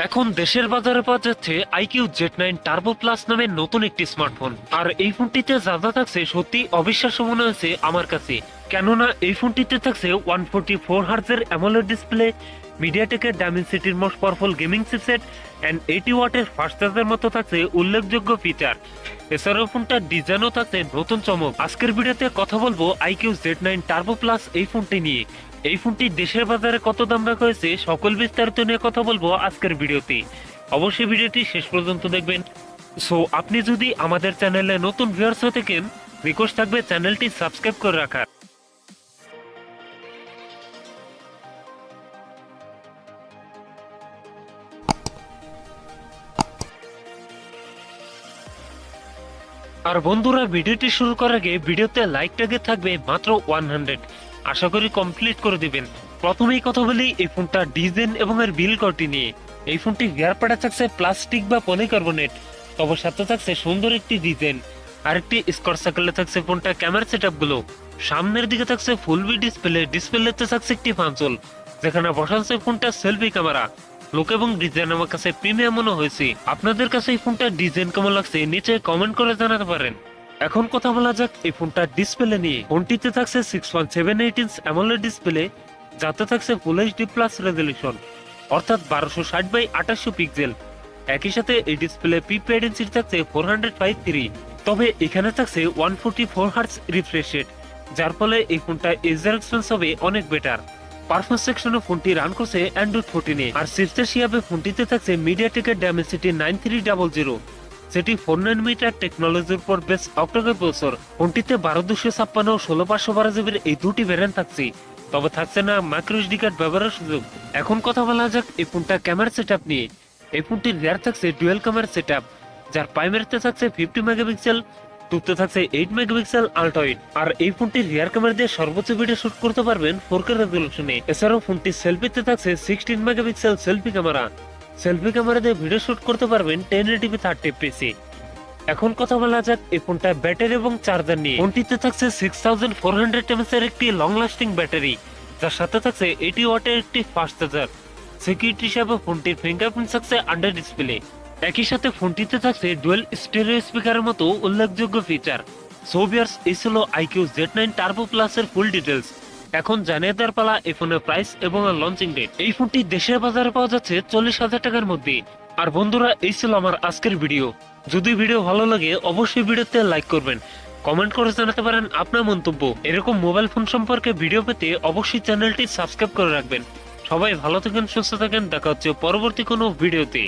এখন দেশের বাজারে পাওয়া যাচ্ছে iQOO Z9 টার্বো প্লাস নামের নতুন একটি স্মার্টফোন। আর এই ফোনটিতে যা যা থাকছে সত্যি অবিশ্বাস্য মনে হয়েছে আমার কাছে, কেননা এই ফোনটিতে থাকছে 144 হার্টজের অ্যামোলেড ডিসপ্লে, মিডিয়াটেকের ডায়মেনসিটির most powerful gaming chipset and 80 ওয়াটের ফাস্ট চার্জের মতো থাকছে উল্লেখযোগ্য ফিচার। এছাড়াও ফোনটার ডিজাইনও থাকছে নতুন চমক। আজকের ভিডিওতে কথা বলবো iQOO Z9 টার্বো প্লাস এই ফোনটি নিয়ে। এই ফোনটি দেশের বাজারে কত দাম রাখা হয়েছে সকল বিস্তারিত নিয়ে কথা বলবো আজকের ভিডিওতে। অবশ্যই ভিডিওটি শেষ পর্যন্ত দেখবেন। সো আপনি যদি আমাদের চ্যানেলে নতুন ভিউয়ার্স হয়ে থাকেন, রিকোয়েস্ট থাকবে চ্যানেলটি সাবস্ক্রাইব করে রাখার। আর বন্ধুরা, ভিডিওটি শুরু করার আগে ভিডিওতে লাইক টার্গেট থাকবে মাত্র 100, আশা করি কমপ্লিট করে দিবেন। প্রথমেই কথা বলি এই ফোনটার ডিজাইন এবং এর বিল কোয়ালিটি নিয়ে। এই ফোনটি গিয়ার প্যাডে থাকছে প্লাস্টিক বা পলিকার্বনেট, তবে সাথে থাকছে সুন্দর একটি ডিজাইন। আরেকটি স্কোয়ার সার্কেলে থাকছে ফোনটা ক্যামেরা সেটআপ গুলো। সামনের দিকে থাকছে ফুল ভি ডিসপ্লেতে থাকছে একটি পাঁচল, যেখানে বসাচ্ছে ফোনটা সেলফি ক্যামেরা। লুক এবং ডিজাইন আমার কাছে প্রিমিয়াম মনে হয়েছে। আপনাদের কাছে এই ফোনটার ডিজাইন কেমন লাগছে নিচে কমেন্ট করে জানাতে পারেন। এখন কথা বলা যাক এই ফোনটার ডিসপ্লে নিয়ে। ফোনটিতে থাকছে 6.78 ইঞ্চ অ্যামোলেড ডিসপ্লে, যাতে থাকছে ফুল এইচডি প্লাস রেজলিউশন, অর্থাৎ 1260x2800 পিক্সেল। একই সাথে এই ডিসপ্লে পিপি ডেনসিটি থাকছে 453, তবে এখানে থাকছে 144 হার্টজ রিফ্রেশ রেট, যার ফলে এই ফোনটা ইউজার এক্সপিরিয়েন্স হবে অনেক বেটার। পারফরমেন্স সেকশনে ফোনটি রান করছে অ্যান্ড্রয়েড 14 আর চিপসেট হিসাবে ফোনটিতে থাকছে মিডিয়াটেকের ডায়মেনসিটি 9300, যেটি 4 nanometer টেকনোলজির উপর বেস অক্টাকোর প্রসেসর। ফোনটিতে 12256 ও 16512 জিবির এই দুটি ভ্যারিয়েন্ট থাকছে, তবে থাকছে না মাইক্রো এসডি কার্ড ব্যবহারের সুযোগ। এখন কথা বলা যাক এই ফোনটা ক্যামেরা সেটআপ নিয়ে। এই ফোনটির রিয়ার থাকছে ডুয়াল ক্যামেরা সেটআপ, যার প্রাইমারিতে থাকছে 50 মেগাপিক্সেল, টুতে থাকছে 8 মেগাপিক্সেল আল্ট্রা ওয়াইড। আর এই ফোনটির রিয়ার ক্যামেরা দিয়ে সর্বোচ্চ ভিডিও শুট করতে পারবেন 4K রেজলিউশনে। এছাড়াও ফোনটি সেলফিতে থাকছে 16 megapixel selfie camera. Selfie camera দিয়ে ভিডিও শুট করতে পারবেন 1080p 30fps। এখন কথা বলা যাক এই ফোনটা ব্যাটারি এবং চার্জার নিয়ে। ফোনটিতে থাকছে 6400 mAh এর একটি লং লাস্টিং ব্যাটারি, যার সাথে থাকছে 80 ওয়াটের একটি ফাস্ট চার্জার। সিকিউরিটি হিসাবে ফোনটির ফিঙ্গারপ্রিন্ট থাকছে আন্ডার ডিসপ্লে। একই সাথে ফোনটিতে থাকছে ডুয়াল স্টেরিও স্পিকারের মতো উল্লেখযোগ্য ফিচার। সো ভিউয়ার্স, এই ছিল iQOO Z9 টার্বো প্লাস এর ফুল ডিটেলস। এখন জানিয়ে দেওয়ার পালা এই ফোনের প্রাইস এবং লঞ্চিং ডেট। এই ফোনটি দেশের বাজারে পাওয়া যাচ্ছে 40,000 টাকার মধ্যে। আর বন্ধুরা, এই ছিল আমার আজকের ভিডিও। যদি ভিডিও ভালো লাগে অবশ্যই ভিডিওতে লাইক করবেন, কমেন্ট করে জানাতে পারেন আপনার মন্তব্য। এরকম মোবাইল ফোন সম্পর্কে ভিডিও পেতে অবশ্যই চ্যানেলটি সাবস্ক্রাইব করে রাখবেন। সবাই ভালো থাকেন, সুস্থ থাকেন, দেখা হচ্ছে পরবর্তী কোনো ভিডিওতে।